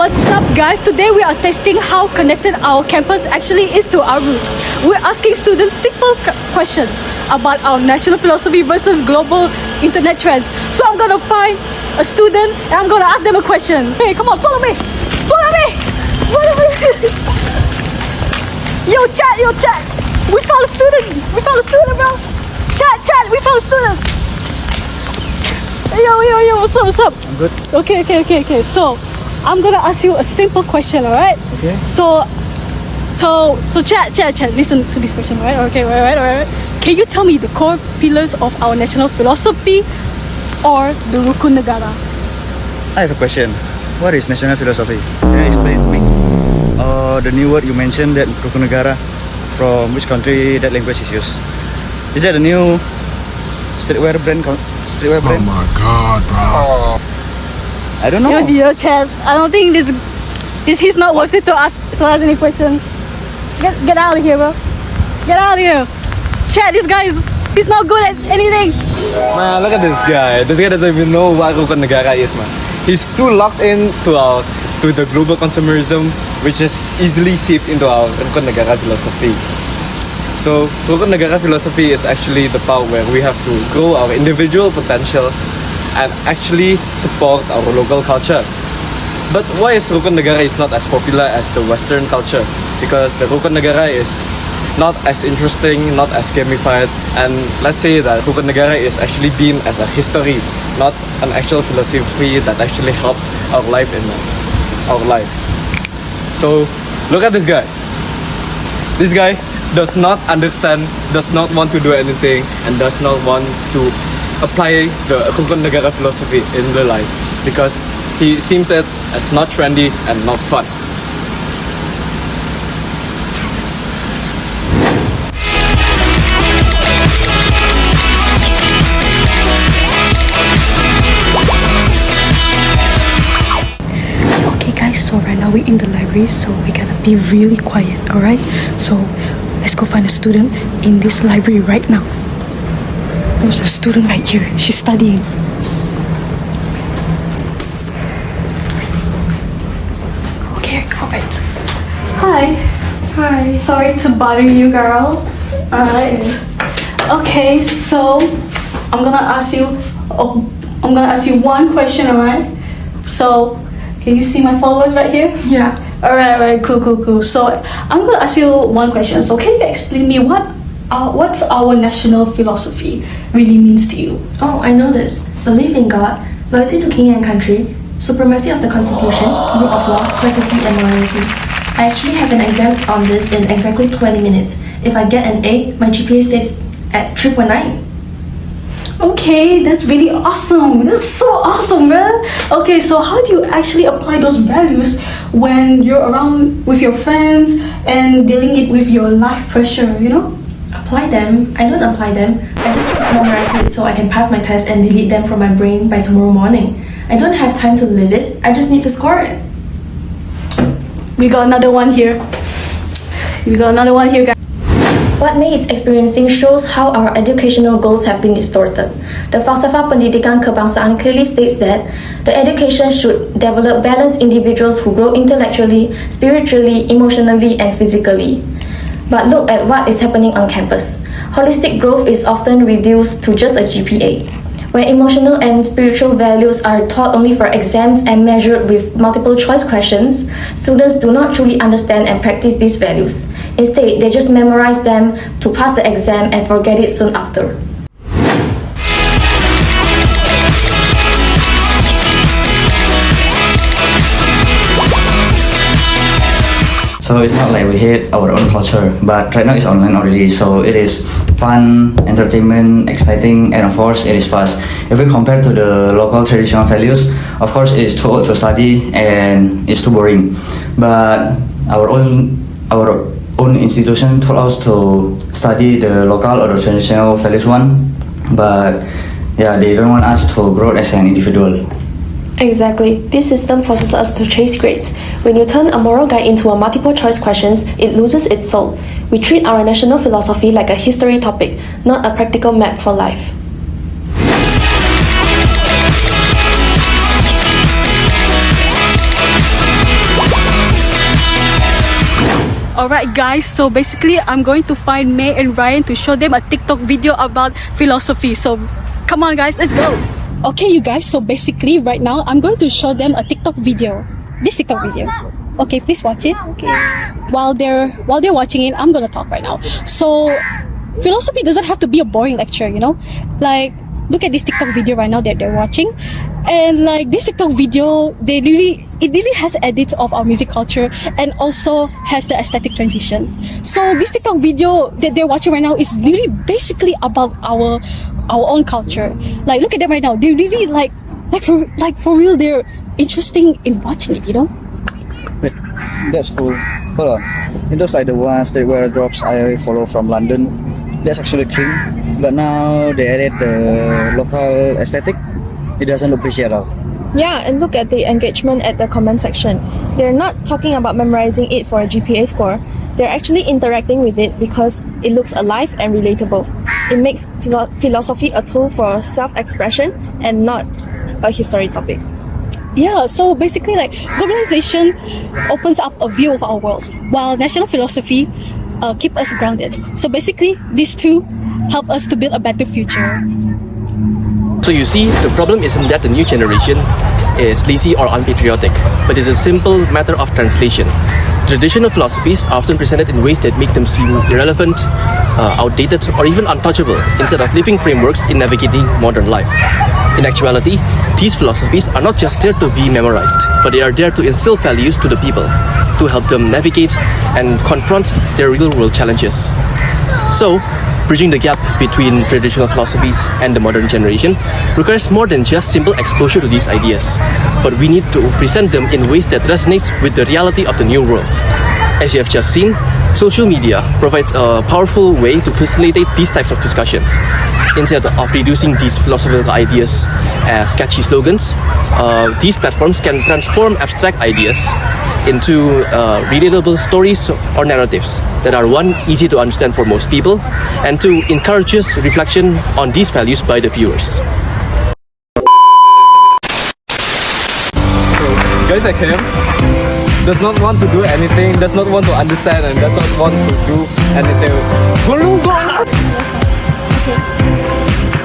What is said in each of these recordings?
What's up, guys? Today we are testing how connected our campus actually is to our roots. We're asking students simple question about our national philosophy versus global internet trends. So I'm gonna find a student and I'm gonna ask them a question. Hey, come on, follow me! Follow me! Follow me! Yo, chat! We found a student! Bro! Chat! We found a student! Yo, what's up? I'm good. Okay. So, I'm gonna ask you a simple question, alright? Okay. So chat, listen to this question, right? Okay, alright. Can you tell me the core pillars of our national philosophy or the Rukun Negara? I have a question. What is national philosophy? Can you explain to me? The new word you mentioned, that Rukun Negara, from which country that language is used? Is that a new streetwear brand? Oh my god, bro. I don't know. Yo, chat. I don't think this he's not worth it to ask any question. Get out of here, bro. Get out of here. Chat, he's not good at anything. Man, look at this guy. This guy doesn't even know what Rukun Negara is, man. He's too locked in to the global consumerism, which is easily seeped into our Rukun Negara philosophy. So, Rukun Negara philosophy is actually the part where we have to grow our individual potential and actually support our local culture. But why is Rukun Negara is not as popular as the Western culture? Because the Rukun Negara is not as interesting, not as gamified, and let's say that Rukun Negara is actually being as a history, not an actual philosophy that actually helps our life in our life. So look at this guy. This guy does not understand, does not want to do anything, and does not want to apply the Rukun Negara philosophy in real life because he seems it as not trendy and not fun. Okay, guys. So right now we're in the library, so we gotta be really quiet. All right. So let's go find a student in this library right now. There's a student right here. She's studying. Okay, alright. Hi. Sorry to bother you, girl. Alright. Okay, so I'm gonna ask you one question, alright? So, can you see my followers right here? Yeah. Alright, cool. So I'm gonna ask you one question. So can you explain me what's our national philosophy really means to you? Oh, I know this. Belief in God, loyalty to king and country, supremacy of the constitution, rule of law, legacy and morality. I actually have an exam on this in exactly 20 minutes. If I get an A, my GPA stays at 3.9. Okay, that's really awesome. That's so awesome, man. Okay, so how do you actually apply those values when you're around with your friends and dealing it with your life pressure, you know? Apply them? I don't apply them. I just memorize it so I can pass my test and delete them from my brain by tomorrow morning. I don't have time to live it. I just need to score it. We got another one here. Guys. What May is experiencing shows how our educational goals have been distorted. The Falsafah Pendidikan Kebangsaan clearly states that the education should develop balanced individuals who grow intellectually, spiritually, emotionally, and physically. But look at what is happening on campus. Holistic growth is often reduced to just a GPA. When emotional and spiritual values are taught only for exams and measured with multiple choice questions, students do not truly understand and practice these values. Instead, they just memorize them to pass the exam and forget it soon after. So it's not like we hate our own culture, but right now it's online already, so it is fun, entertainment, exciting, and of course it is fast. If we compare to the local traditional values, of course it is too old to study and it's too boring. But our own institution told us to study the local or the traditional values one, but yeah, they don't want us to grow as an individual. Exactly. This system forces us to chase grades. When you turn a moral guide into a multiple choice questions, it loses its soul. We treat our national philosophy like a history topic, not a practical map for life. Alright guys, so basically I'm going to find May and Ryan to show them a TikTok video about philosophy. So come on guys, let's go. Okay you guys, so basically right now I'm going to show them a TikTok video. This TikTok video. Okay, please watch it. Okay. While they're watching it, I'm gonna talk right now. So philosophy doesn't have to be a boring lecture, you know? Like, look at this TikTok video right now that they're watching. And like this TikTok video, it really has edits of our music culture and also has the aesthetic transition. So this TikTok video that they're watching right now is really basically about our own culture. Like look at them right now. They really like for real, they're interesting in watching it, you know? Wait, that's cool. Hold on. You know, like the ones that wear drops I follow from London. That's actually clean. But now they added the local aesthetic. It doesn't look pretty at all. Yeah, and look at the engagement at the comment section. They're not talking about memorizing it for a GPA score. They're actually interacting with it because it looks alive and relatable. It makes philosophy a tool for self-expression and not a history topic. Yeah, so basically like globalization opens up a view of our world, while national philosophy keep us grounded. So basically these two help us to build a better future. So you see, the problem isn't that the new generation is lazy or unpatriotic, but it's a simple matter of translation. Traditional philosophies are often presented in ways that make them seem irrelevant, outdated, or even untouchable, instead of living frameworks in navigating modern life. In actuality, these philosophies are not just there to be memorized, but they are there to instill values to the people, to help them navigate and confront their real-world challenges. So, bridging the gap between traditional philosophies and the modern generation requires more than just simple exposure to these ideas, but we need to present them in ways that resonates with the reality of the new world. As you have just seen, social media provides a powerful way to facilitate these types of discussions. Instead of reducing these philosophical ideas as catchy slogans, these platforms can transform abstract ideas into relatable stories or narratives that are one, easy to understand for most people, and two, encourages reflection on these values by the viewers. So, guys like him does not want to do anything, does not want to understand, and does not want to do anything.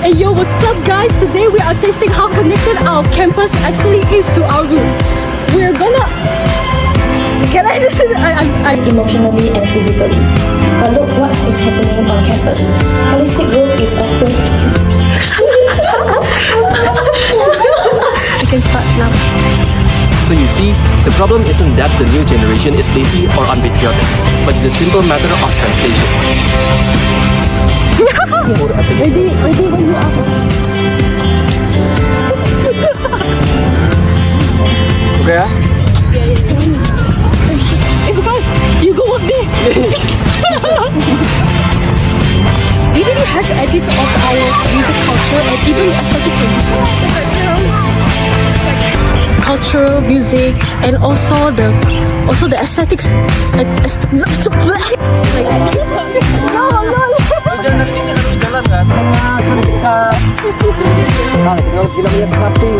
Hey yo, what's up guys? Today we are testing how connected our campus actually is to our roots. We're gonna... Can I listen? Emotionally and physically. But look what is happening on campus. Holistic growth is often I can start now. So you see, the problem isn't that the new generation is lazy or unpatriotic, but it's a simple matter of translation. Ready when you are. Okay, ah? Hey, bukan. You go work there. It really has edits of our music culture and even aesthetic position. Cultural music and also the aesthetics. Jalan kan? Tinggal kita lihat mati.